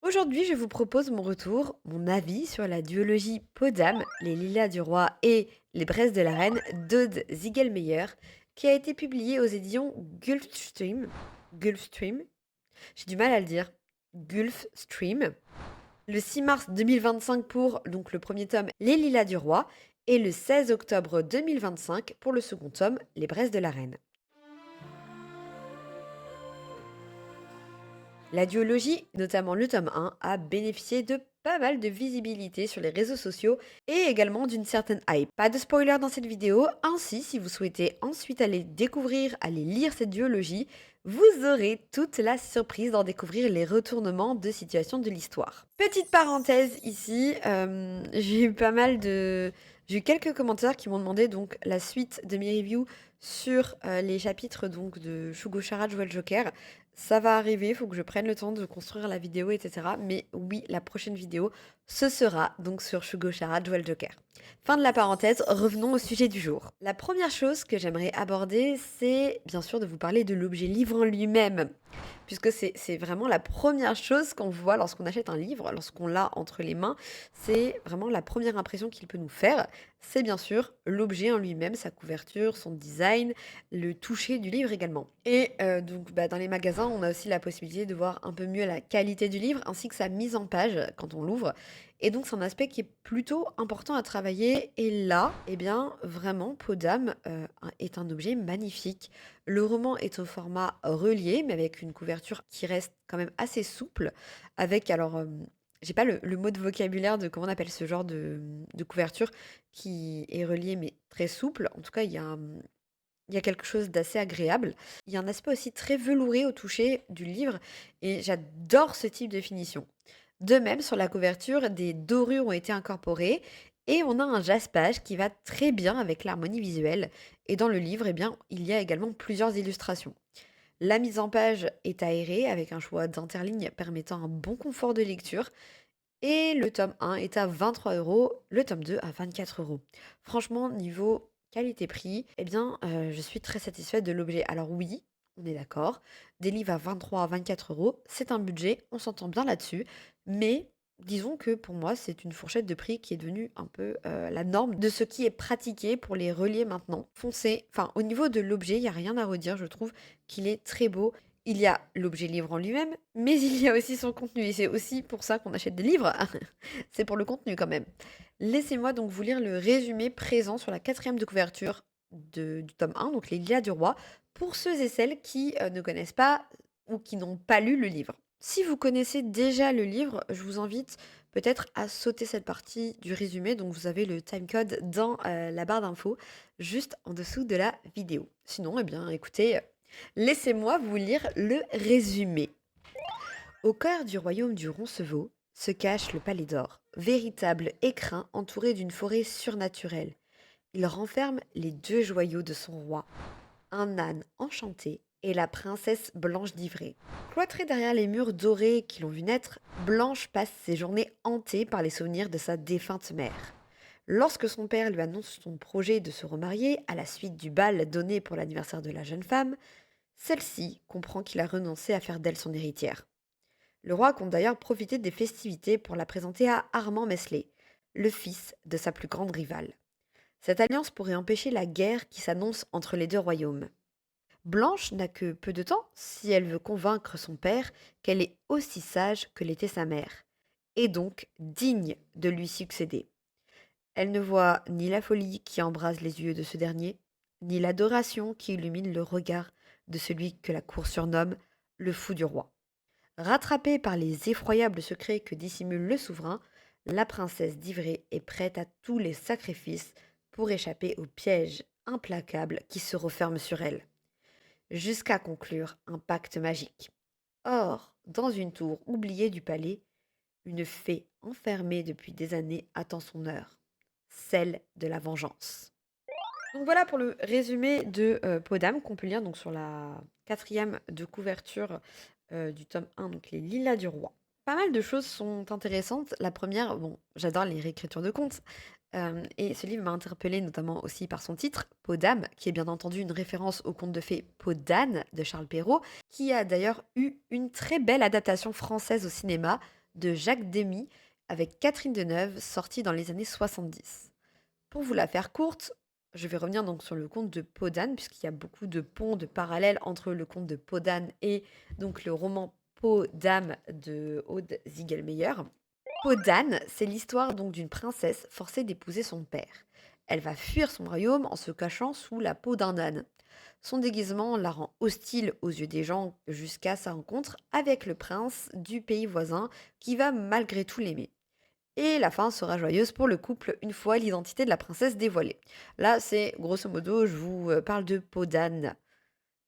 Aujourd'hui, je vous propose mon retour, mon avis sur la duologie Podam, Les Lilas du Roi et Les Braises de la Reine d'Aude Ziegelmeyer, qui a été publiée aux éditions Gulfstream. Gulfstream, j'ai du mal à le dire. Gulfstream. Le 6 mars 2025 pour donc le premier tome Les Lilas du Roi et le 16 octobre 2025 pour le second tome Les Braises de la Reine. La duologie, notamment le tome 1, a bénéficié de pas mal de visibilité sur les réseaux sociaux et également d'une certaine hype. Pas de spoiler dans cette vidéo, ainsi si vous souhaitez ensuite aller découvrir, aller lire cette duologie, vous aurez toute la surprise d'en découvrir les retournements de situation de l'histoire. Petite parenthèse ici, j'ai eu pas mal de... J'ai eu quelques commentaires qui m'ont demandé donc la suite de mes reviews sur les chapitres donc de Shugo Chara Joël Joker. Ça va arriver, il faut que je prenne le temps de construire la vidéo, etc. Mais oui, la prochaine vidéo, ce sera donc sur Shugo Chara Joel Joker. Fin de la parenthèse, revenons au sujet du jour. La première chose que j'aimerais aborder, c'est bien sûr de vous parler de l'objet livre en lui-même. Puisque c'est vraiment la première chose qu'on voit lorsqu'on achète un livre, lorsqu'on l'a entre les mains. C'est vraiment la première impression qu'il peut nous faire. C'est bien sûr l'objet en lui-même, sa couverture, son design, le toucher du livre également. Et donc dans les magasins, on a aussi la possibilité de voir un peu mieux la qualité du livre ainsi que sa mise en page quand on l'ouvre. Et donc c'est un aspect qui est plutôt important à travailler. Et là, eh bien vraiment, Podam est un objet magnifique. Le roman est au format relié, mais avec une couverture qui reste quand même assez souple, avec alors j'ai pas le mot de vocabulaire de comment on appelle ce genre de couverture qui est relié mais très souple. En tout cas, il y a quelque chose d'assez agréable. Il y a un aspect aussi très velouré au toucher du livre et j'adore ce type de finition. De même, sur la couverture, des dorures ont été incorporées et on a un jaspage qui va très bien avec l'harmonie visuelle. Et dans le livre, eh bien, il y a également plusieurs illustrations. La mise en page est aérée avec un choix d'interlignes permettant un bon confort de lecture. Et le tome 1 est à 23 euros, le tome 2 à 24 euros. Franchement, niveau qualité-prix, eh bien, je suis très satisfaite de l'objet. Alors oui, on est d'accord, des livres à 23 à 24 euros, c'est un budget, on s'entend bien là-dessus, mais disons que pour moi, c'est une fourchette de prix qui est devenue un peu la norme de ce qui est pratiqué pour les relier maintenant. Foncez, enfin, au niveau de l'objet, il n'y a rien à redire, je trouve qu'il est très beau. Il y a l'objet livre en lui-même, mais il y a aussi son contenu. Et c'est aussi pour ça qu'on achète des livres. C'est pour le contenu quand même. Laissez-moi donc vous lire le résumé présent sur la quatrième de couverture du tome 1, donc Les Lilas du Roi, pour ceux et celles qui ne connaissent pas ou qui n'ont pas lu le livre. Si vous connaissez déjà le livre, je vous invite peut-être à sauter cette partie du résumé. Donc vous avez le timecode dans la barre d'infos, juste en dessous de la vidéo. Sinon, eh bien écoutez, laissez-moi vous lire le résumé. Au cœur du royaume du Roncevaux se cache le Palais d'Or, véritable écrin entouré d'une forêt surnaturelle. Il renferme les deux joyaux de son roi, un âne enchanté et la princesse Blanche d'Ivrée. Cloîtrée derrière les murs dorés qui l'ont vu naître, Blanche passe ses journées hantée par les souvenirs de sa défunte mère. Lorsque son père lui annonce son projet de se remarier à la suite du bal donné pour l'anniversaire de la jeune femme, celle-ci comprend qu'il a renoncé à faire d'elle son héritière. Le roi compte d'ailleurs profiter des festivités pour la présenter à Armand Mesley, le fils de sa plus grande rivale. Cette alliance pourrait empêcher la guerre qui s'annonce entre les deux royaumes. Blanche n'a que peu de temps si elle veut convaincre son père qu'elle est aussi sage que l'était sa mère, et donc digne de lui succéder. Elle ne voit ni la folie qui embrase les yeux de ce dernier, ni l'adoration qui illumine le regard de celui que la cour surnomme le fou du roi. Rattrapée par les effroyables secrets que dissimule le souverain, la princesse d'Ivrée est prête à tous les sacrifices pour échapper au piège implacable qui se referme sur elle, jusqu'à conclure un pacte magique. Or, dans une tour oubliée du palais, une fée enfermée depuis des années attend son heure, celle de la vengeance. Donc voilà pour le résumé de Podam qu'on peut lire donc sur la quatrième de couverture du tome 1, donc Les Lilas du Roi. Pas mal de choses sont intéressantes. La première, bon, j'adore les réécritures de contes. Et ce livre m'a interpellée notamment aussi par son titre, Podam, qui est bien entendu une référence au conte de fées Podane de Charles Perrault, qui a d'ailleurs eu une très belle adaptation française au cinéma de Jacques Demy avec Catherine Deneuve, sorti dans les années 70. Pour vous la faire courte, je vais revenir donc sur le conte de Peau d'âne, puisqu'il y a beaucoup de ponts, de parallèles entre le conte de Peau d'âne et donc le roman Peau d'âme de Aude Ziegelmeyer. Peau d'âne, c'est l'histoire donc d'une princesse forcée d'épouser son père. Elle va fuir son royaume en se cachant sous la peau d'un âne. Son déguisement la rend hostile aux yeux des gens jusqu'à sa rencontre avec le prince du pays voisin qui va malgré tout l'aimer. Et la fin sera joyeuse pour le couple une fois l'identité de la princesse dévoilée. Là, c'est grosso modo, je vous parle de Peau d'âne.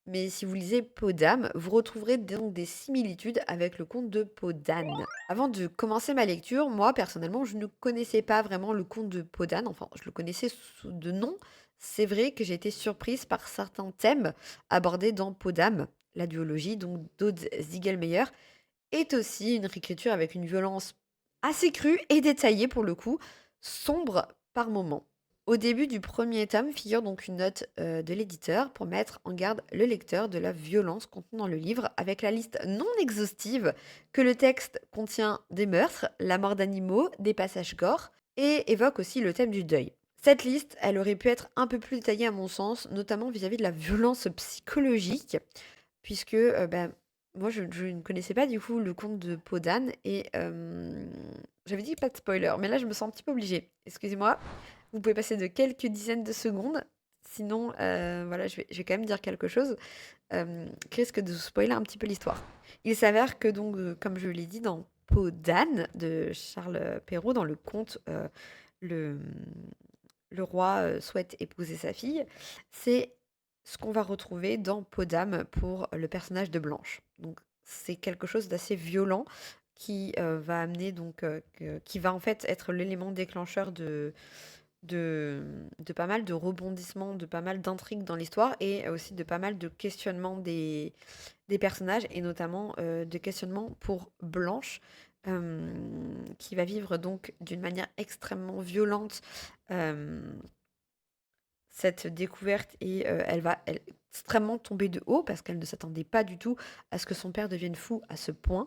Mais si vous lisez Peau d'âme, vous retrouverez donc des similitudes avec le conte de Peau d'âne. Avant de commencer ma lecture, moi personnellement, je ne connaissais pas vraiment le conte de Peau d'âne, enfin, je le connaissais sous de nom. C'est vrai que j'ai été surprise par certains thèmes abordés dans Peau d'âme. La duologie, donc d'Aude Ziegelmeyer, est aussi une réécriture avec une violence assez crue et détaillée pour le coup, sombre par moments. Au début du premier tome figure donc une note de l'éditeur pour mettre en garde le lecteur de la violence contenue dans le livre, avec la liste non exhaustive que le texte contient des meurtres, la mort d'animaux, des passages gore, et évoque aussi le thème du deuil. Cette liste, elle aurait pu être un peu plus détaillée à mon sens, notamment vis-à-vis de la violence psychologique, puisque moi je ne connaissais pas du coup le conte de Peau d'âne et j'avais dit pas de spoiler, mais là je me sens un petit peu obligée. Excusez-moi, vous pouvez passer de quelques dizaines de secondes, sinon voilà, je vais quand même dire quelque chose qui risque de vous spoiler un petit peu l'histoire. Il s'avère que donc, comme je l'ai dit, dans Peau d'âne de Charles Perrault, dans le conte, le, le roi souhaite épouser sa fille, c'est ce qu'on va retrouver dans Peau d'âme pour le personnage de Blanche. Donc c'est quelque chose d'assez violent qui va amener donc qui va en fait être l'élément déclencheur de, de pas mal de rebondissements, de pas mal d'intrigues dans l'histoire et aussi de pas mal de questionnements des personnages et notamment de questionnements pour Blanche qui va vivre donc d'une manière extrêmement violente euh, cette découverte et elle extrêmement tomber de haut parce qu'elle ne s'attendait pas du tout à ce que son père devienne fou à ce point.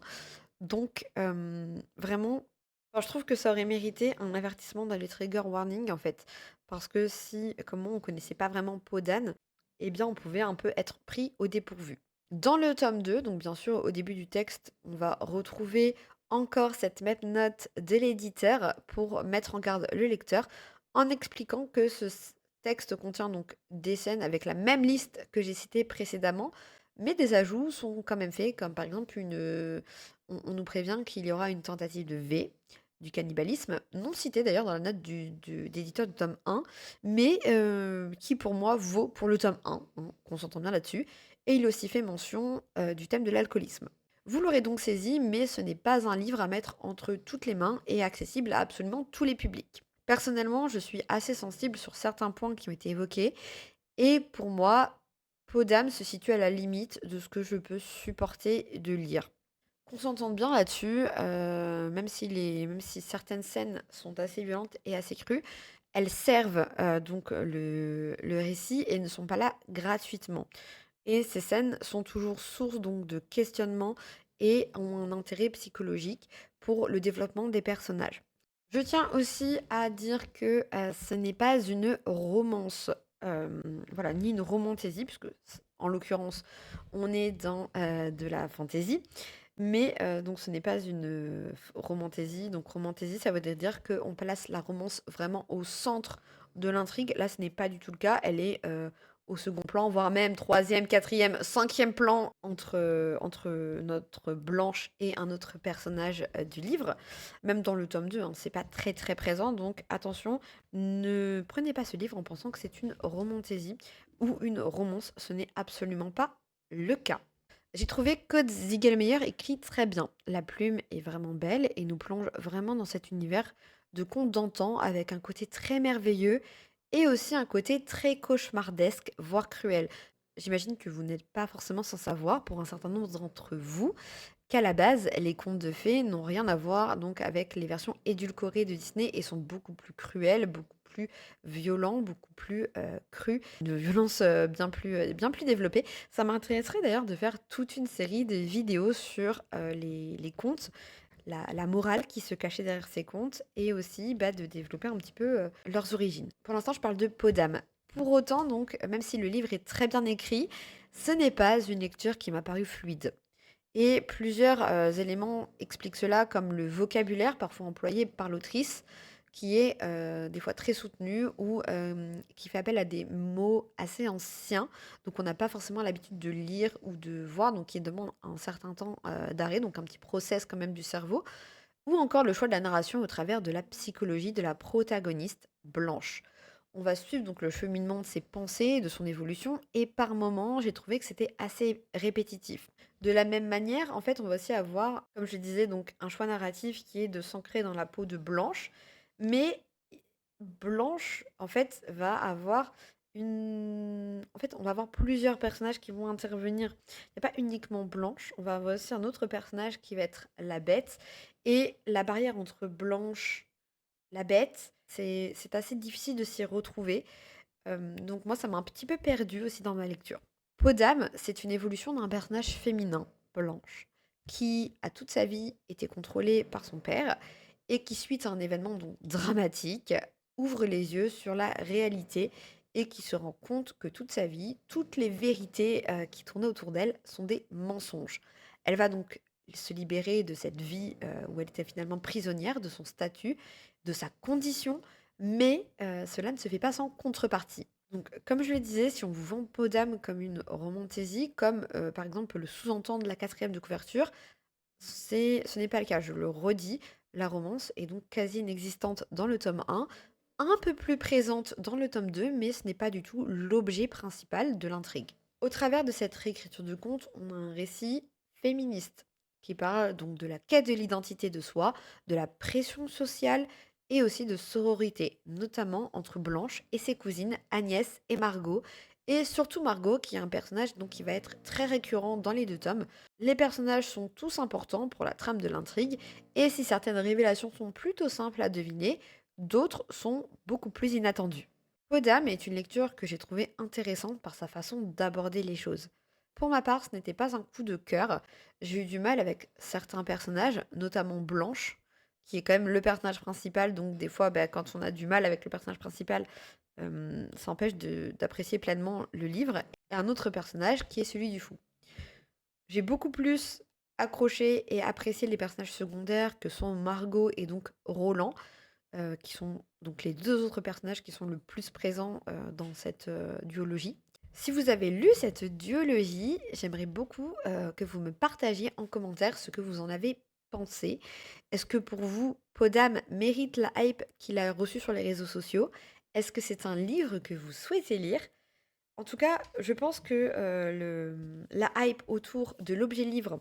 Donc vraiment, enfin, je trouve que ça aurait mérité un avertissement dans les trigger warning en fait. Parce que si, comme moi, on connaissait pas vraiment Peau d'âne, eh bien on pouvait un peu être pris au dépourvu. Dans le tome 2, donc bien sûr au début du texte, on va retrouver encore cette même note de l'éditeur pour mettre en garde le lecteur en expliquant que texte contient donc des scènes avec la même liste que j'ai citée précédemment, mais des ajouts sont quand même faits, comme par exemple on nous prévient qu'il y aura une tentative de V, du cannibalisme, non cité d'ailleurs dans la note d'éditeur du tome 1, mais qui pour moi vaut pour le tome 1, hein, qu'on s'entend bien là-dessus, et il aussi fait mention du thème de l'alcoolisme. Vous l'aurez donc saisi, mais ce n'est pas un livre à mettre entre toutes les mains et accessible à absolument tous les publics. Personnellement, je suis assez sensible sur certains points qui ont été évoqués, et pour moi, Peau d'âme se situe à la limite de ce que je peux supporter de lire. Qu'on s'entende bien là-dessus, même si certaines scènes sont assez violentes et assez crues, elles servent donc le récit et ne sont pas là gratuitement. Et ces scènes sont toujours source donc de questionnement et ont un intérêt psychologique pour le développement des personnages. Je tiens aussi à dire que ce n'est pas une romance, voilà, ni une romantaisie, puisque en l'occurrence, on est dans de la fantaisie, mais donc ce n'est pas une romantaisie. Donc romantaisie, ça veut dire qu'on place la romance vraiment au centre de l'intrigue. Là, ce n'est pas du tout le cas. Elle est au second plan, voire même troisième, quatrième, cinquième plan entre notre Blanche et un autre personnage du livre. Même dans le tome 2, hein, c'est pas très très présent. Donc attention, ne prenez pas ce livre en pensant que c'est une romantaisie ou une romance. Ce n'est absolument pas le cas. J'ai trouvé qu'Aude Ziegelmeyer écrit très bien. La plume est vraiment belle et nous plonge vraiment dans cet univers de contes d'antan avec un côté très merveilleux et aussi un côté très cauchemardesque, voire cruel. J'imagine que vous n'êtes pas forcément sans savoir, pour un certain nombre d'entre vous, qu'à la base, les contes de fées n'ont rien à voir donc avec les versions édulcorées de Disney et sont beaucoup plus cruels, beaucoup plus violents, beaucoup plus crus, de violence bien plus développée. Ça m'intéresserait d'ailleurs de faire toute une série de vidéos sur les contes. la morale qui se cachait derrière ces contes et aussi de développer un petit peu leurs origines. Pour l'instant, je parle de Peau d'âme. Pour autant, donc, même si le livre est très bien écrit, ce n'est pas une lecture qui m'a paru fluide. Et plusieurs éléments expliquent cela, comme le vocabulaire parfois employé par l'autrice, qui est des fois très soutenu ou qui fait appel à des mots assez anciens, donc on n'a pas forcément l'habitude de lire ou de voir, donc qui demande un certain temps d'arrêt, donc un petit process quand même du cerveau, ou encore le choix de la narration au travers de la psychologie de la protagoniste Blanche. On va suivre donc le cheminement de ses pensées, de son évolution, et par moments, j'ai trouvé que c'était assez répétitif. De la même manière, en fait, on va aussi avoir, comme je disais, donc un choix narratif qui est de s'ancrer dans la peau de Blanche, mais Blanche, en fait, va avoir une... En fait, on va avoir plusieurs personnages qui vont intervenir. Il n'y a pas uniquement Blanche, on va avoir aussi un autre personnage qui va être la Bête. Et la barrière entre Blanche, la Bête, c'est assez difficile de s'y retrouver. Donc moi, ça m'a un petit peu perdue aussi dans ma lecture. Podam, c'est une évolution d'un personnage féminin, Blanche, qui a toute sa vie été contrôlée par son père et qui, suite à un événement donc dramatique, ouvre les yeux sur la réalité et qui se rend compte que toute sa vie, toutes les vérités qui tournaient autour d'elle sont des mensonges. Elle va donc se libérer de cette vie où elle était finalement prisonnière, de son statut, de sa condition, mais cela ne se fait pas sans contrepartie. Donc, comme je le disais, si on vous vend Peau d'âme comme une romantaisie, comme par exemple le sous-entend de la quatrième de couverture, ce n'est pas le cas. Je le redis, la romance est donc quasi inexistante dans le tome 1, un peu plus présente dans le tome 2, mais ce n'est pas du tout l'objet principal de l'intrigue. Au travers de cette réécriture du conte, on a un récit féministe qui parle donc de la quête de l'identité de soi, de la pression sociale et aussi de sororité, notamment entre Blanche et ses cousines Agnès et Margot, et surtout Margot qui est un personnage donc qui va être très récurrent dans les deux tomes. Les personnages sont tous importants pour la trame de l'intrigue, et si certaines révélations sont plutôt simples à deviner, d'autres sont beaucoup plus inattendues. Podam est une lecture que j'ai trouvée intéressante par sa façon d'aborder les choses. Pour ma part, ce n'était pas un coup de cœur. J'ai eu du mal avec certains personnages, notamment Blanche, qui est quand même le personnage principal. Donc des fois, quand on a du mal avec le personnage principal, ça empêche d'apprécier pleinement le livre. Et un autre personnage qui est celui du fou. J'ai beaucoup plus accroché et apprécié les personnages secondaires que sont Margot et donc Roland, qui sont donc les deux autres personnages qui sont le plus présents dans cette duologie. Si vous avez lu cette duologie, j'aimerais beaucoup que vous me partagiez en commentaire ce que vous en avez pensé. Est-ce que pour vous, Podam mérite la hype qu'il a reçue sur les réseaux sociaux? Est-ce que c'est un livre que vous souhaitez lire? En tout cas, je pense que la hype autour de l'objet livre,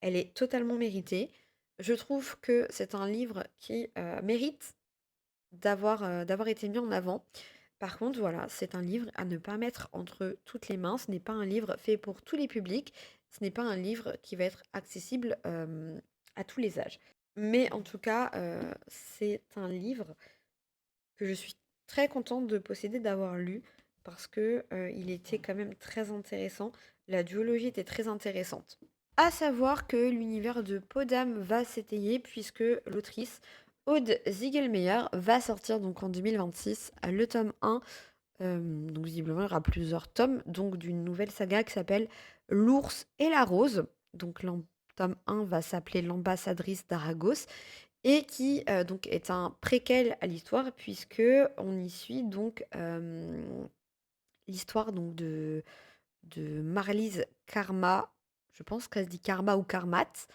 elle est totalement méritée. Je trouve que c'est un livre qui mérite d'avoir été mis en avant. Par contre, voilà, c'est un livre à ne pas mettre entre toutes les mains. Ce n'est pas un livre fait pour tous les publics. Ce n'est pas un livre qui va être accessible à tous les âges. Mais en tout cas, c'est un livre que je suis très contente de posséder, d'avoir lu, parce que il était quand même très intéressant. La duologie était très intéressante. À savoir que l'univers de Podam va s'étayer puisque l'autrice Aude Ziegelmeyer va sortir donc en 2026 le tome 1. Donc visiblement il y aura plusieurs tomes donc d'une nouvelle saga qui s'appelle L'ours et la rose. Donc le tome 1 va s'appeler L'ambassadrice d'Aragos et qui donc est un préquel à l'histoire puisque on y suit donc l'histoire donc de Marlise Karma. Je pense qu'elle se dit Karma ou Karmat.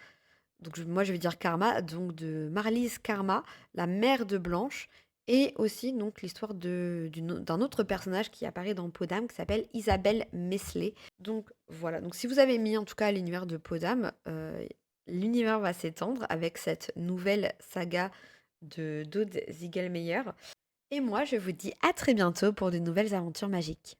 Donc moi je vais dire Karma, donc de Marlise Karma, la mère de Blanche, et aussi donc l'histoire d'un autre personnage qui apparaît dans Podam qui s'appelle Isabelle Mesley. Donc voilà, donc si vous avez mis en tout cas l'univers de Podam, l'univers va s'étendre avec cette nouvelle saga de d'Aude Ziegelmeyer. Et moi je vous dis à très bientôt pour de nouvelles aventures magiques.